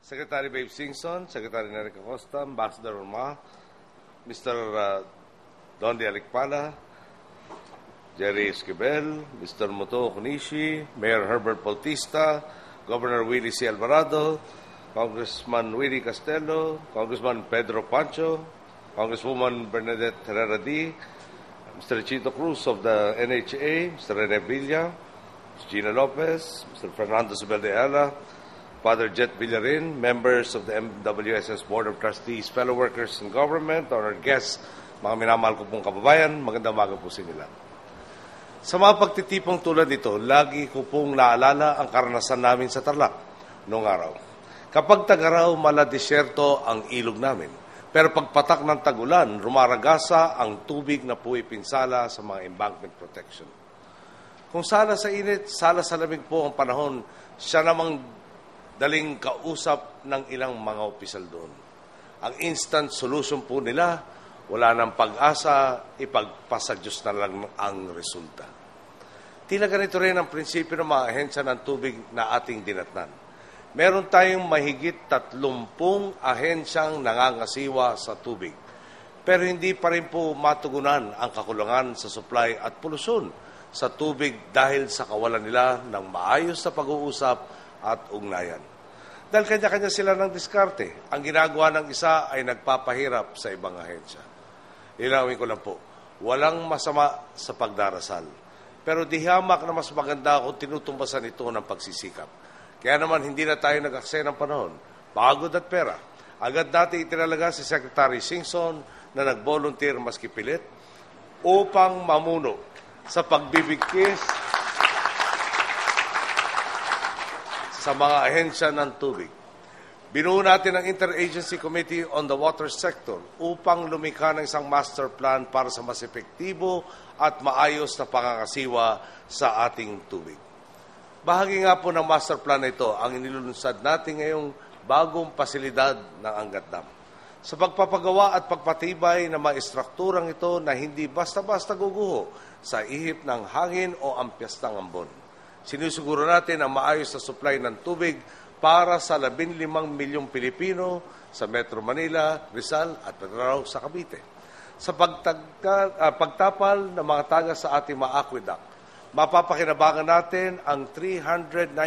Secretary Babe Singson, Secretary Nerica Costa, Ambassador Ma, Mr. Dondi Alikpala, Jerry Esquivel, Mr. Moto Konishi, Mayor Herbert Bautista, Governor Willie C. Alvarado, Congressman Willie Castello, Congressman Pedro Pancho, Congresswoman Bernadette Herrera D., Mr. Chito Cruz of the NHA, Mr. Rene Villa, Ms. Gina Lopez, Mr. Fernando Zubel de Ayala, Father Jet Villarin, members of the MWSS Board of Trustees, fellow workers in government, honored guests, mga minamahal ko pong kababayan, magandang umaga po sa inyo lahat. Sa mga pagtitipong tulad nito, lagi ko pong naalala ang karanasan namin sa Tarlac noong araw. Kapag tag-araw, maladesyerto ang ilog namin. Pero pagpatak ng tagulan, rumaragasa ang tubig na puwipinsala sa mga embankment protection. Kung sala sa init, sala sa lamig po ang panahon, siya namang daling kausap ng ilang mga opisyal doon. Ang instant solution po nila, wala nang pag-asa, ipagpasa Diyos na lang ang resulta. Tila ganito rin ang prinsipyo ng mga ahensya ng tubig na ating dinatnan. Meron tayong mahigit 30 ahensyang nangangasiwa sa tubig. Pero hindi pa rin po matugunan ang kakulangan sa supply at polusyon sa tubig dahil sa kawalan nila ng maayos na pag-uusap at ugnayan. Dahil kanya-kanya sila ng diskarte. Ang ginagawa ng isa ay nagpapahirap sa ibang ahensya. Linawin ko lang po, walang masama sa pagdarasal. Pero di hamak na mas maganda kung tinutumbasan ito ng pagsisikap. Kaya naman hindi na tayo nag-aksaya ng panahon. Pagod at pera. Agad natin itinalaga si Secretary Singson na nag-volunteer maski pilit upang mamuno sa pagbibigkis sa mga ahensya ng tubig. Binuo natin ang Interagency Committee on the Water Sector upang lumikha ng isang master plan para sa mas epektibo at maayos na pangangasiwa sa ating tubig. Bahagi nga po ng master plan na ito ang inilulunsad natin ngayong bagong pasilidad ng Angat Dam. Sa pagpapagawa at pagpatibay ng mga istrukturang ito na hindi basta-basta guguho sa ihip ng hangin o ampias ng ambon. Sinusiguro natin ang maayos na supply ng tubig para sa 15 milyong Pilipino sa Metro Manila, Rizal at Mindanao sa Cavite. Sa pagtapal ng mga tagas sa ating mga aqueduct, mapapakinabangan natin ang 394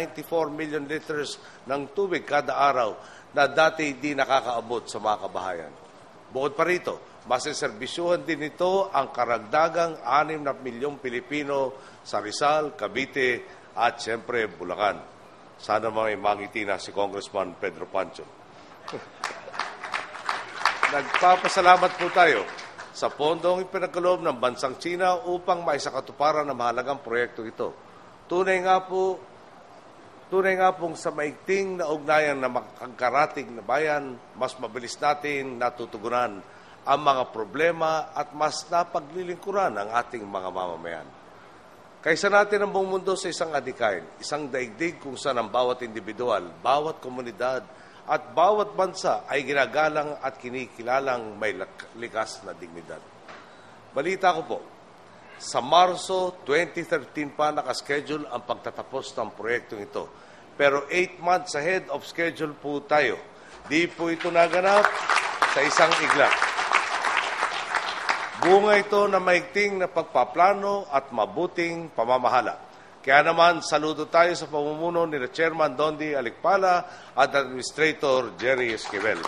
million liters ng tubig kada araw na dati di nakakaabot sa mga kabahayan. Bukod pa rito, masiserbisyuhan din ito ang karagdagang 6 na milyong Pilipino sa Rizal, Cavite at siyempre Bulacan. Sana may mangiti na si Congressman Pedro Pancho. Nagpapasalamat po tayo sa pondong ipinagkaloob ng bansang China upang maisakatuparan ang mahalagang proyekto ito. Tunay nga pong sa maigting na ugnayan na makakarating na bayan, mas mabilis natin natutugunan ang mga problema at mas napaglilingkuran ang ating mga mamamayan. Kaysa natin ang buong mundo sa isang adikain, isang daigdig kung saan ang bawat individual, bawat komunidad, at bawat bansa ay ginagalang at kinikilalang may likas na dignidad. Balita ko po, sa Marso 2013 pa nakaschedule ang pagtatapos ng proyektong ito. Pero 8 months ahead of schedule po tayo. Di po ito naganap sa isang iglap. Bunga ito na maigting na pagpaplano at mabuting pamamahala. Kaya naman, saludo tayo sa pamumuno ni Chairman Dondi Alikpala at Administrator Jerry Esquivel.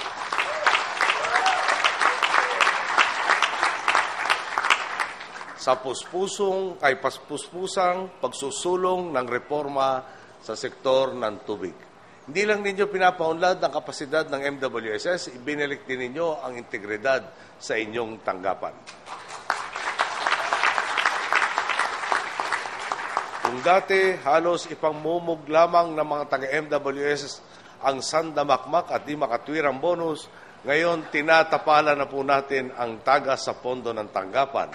Sa paspusang pagsusulong ng reforma sa sektor ng tubig. Hindi lang ninyo pinapaunlad ang kapasidad ng MWSS, ibinalik din ninyo ang integridad sa inyong tanggapan. Kung dati, halos ipangmumug lamang ng mga taga-MWS ang sandamakmak at di makatwirang bonus, ngayon tinatapalan na po natin ang taga sa pondo ng tanggapan.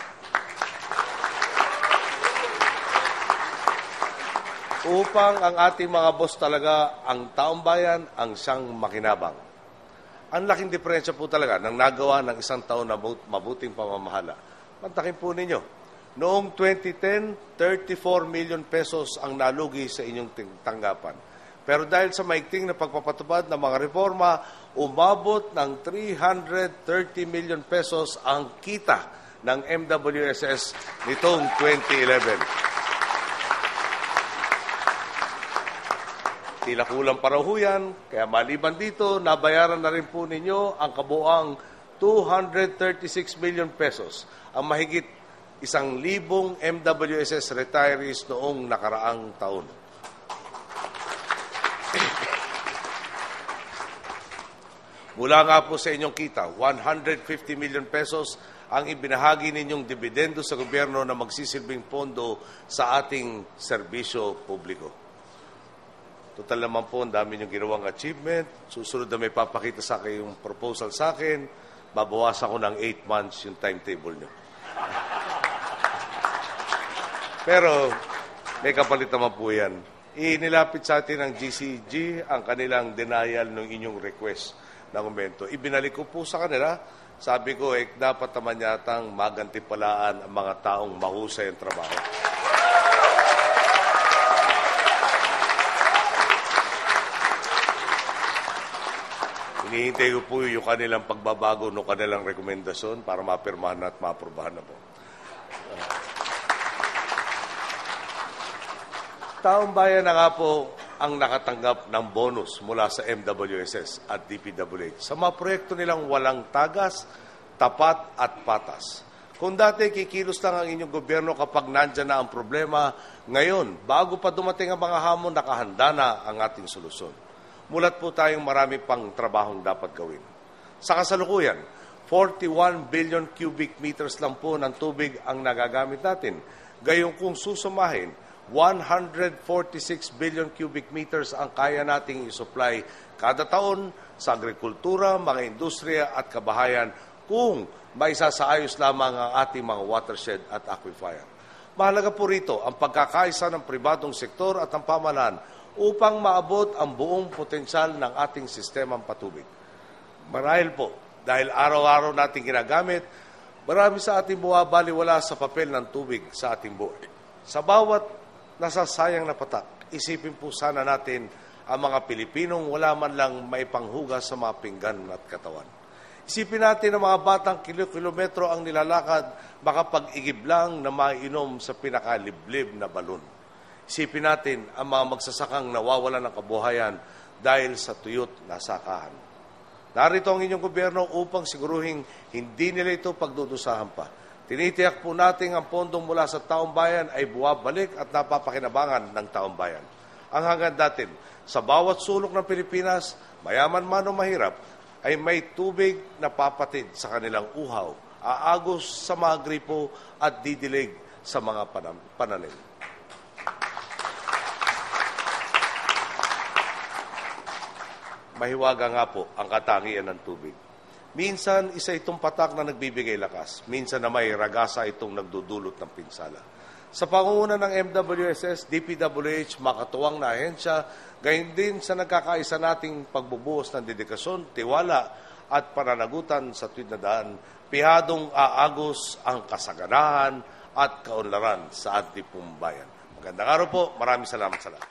Upang ang ating mga boss talaga, ang taong bayan, ang siyang makinabang. Ang laking diferensya po talaga ng nagawa ng isang taon na mabuting pamamahala. Mantakin po ninyo. Noong 2010, 34 million pesos ang nalugi sa inyong tanggapan. Pero dahil sa maigting na pagpapatupad ng mga reforma, umabot ng 330 million pesos ang kita ng MWSS nitong 2011. Tila kulang pa raw ho yan, kaya maliban dito, nabayaran na rin po ninyo ang kabuang 236 million pesos, ang mahigit 1,000 MWSS retirees noong nakaraang taon. Mula nga po sa inyong kita, 150 million pesos ang ibinahagi ninyong dividendo sa gobyerno na magsisilbing pondo sa ating serbisyo publiko. Total naman po, ang dami niyong ginawang achievement. Susunod na may papakita sa akin yung proposal sa akin, babawasan ko ng 8 months yung timetable niyo. Pero may kapalit naman po yan. Inilapit sa atin ng GCG ang kanilang denial ng inyong request na komento. Ibinalik ko po sa kanila. Sabi ko, dapat naman yatang magantipalaan ang mga taong mahusay ang trabaho. Hinihintay ko po yung kanilang pagbabago ng kanilang rekomendasyon para mapirmahan at maaprubahan na po. Taong bayan na nga po ang nakatanggap ng bonus mula sa MWSS at DPWH sa mga proyekto nilang walang tagas, tapat at patas. Kung dati kikilos lang ang inyong gobyerno kapag nandyan na ang problema, ngayon, bago pa dumating ang mga hamon, nakahanda na ang ating solusyon. Mulat po tayong marami pang trabahong dapat gawin. Sa kasalukuyan, 41 billion cubic meters lang po ng tubig ang nagagamit natin. Gayong kung susumahin, 146 billion cubic meters ang kaya nating isupply kada taon sa agrikultura, mga industriya at kabahayan kung maisasaayos lamang ang ating mga watershed at aquifer. Mahalaga po rito ang pagkakaisa ng pribadong sektor at ng pamahalaan upang maabot ang buong potensyal ng ating sistemang patubig. Marahil po, dahil araw-araw natin ginagamit, marami sa ating buwabaliwala sa papel ng tubig sa ating buhay. Sa bawat nasasayang na patak, isipin po sana natin ang mga Pilipinong wala man lang may panghugas sa mga pinggan at katawan. Isipin natin ang mga batang kilometro ang nilalakad, makapag-igib lang na mainom sa pinakaliblib na balon. Isipin natin ang mga magsasakang nawawalan ng kabuhayan dahil sa tuyot na sakahan. Narito ang inyong gobyerno upang siguruhin hindi nila ito pagdudusahan pa. Tinitiyak po natin ang pondong mula sa taong bayan ay buwabalik at napapakinabangan ng taong bayan. Ang hangad natin, sa bawat sulok ng Pilipinas, mayaman man o mahirap, ay may tubig na papatid sa kanilang uhaw, aagos sa mga gripo at didilig sa mga pananim. Mahiwaga nga po ang katangian ng tubig. Minsan, isa itong patak na nagbibigay lakas. Minsan na may ragasa itong nagdudulot ng pinsala. Sa pangunguna ng MWSS, DPWH, makatuwang na ahensya, gayon din sa nagkakaisa nating pagbubuhos ng dedikasyon, tiwala at pananagutan sa tuwid na daan, pihadong aagos ang kasaganahan at kaunlaran sa ating bayan. Magandang araw po. Maraming salamat sa lahat.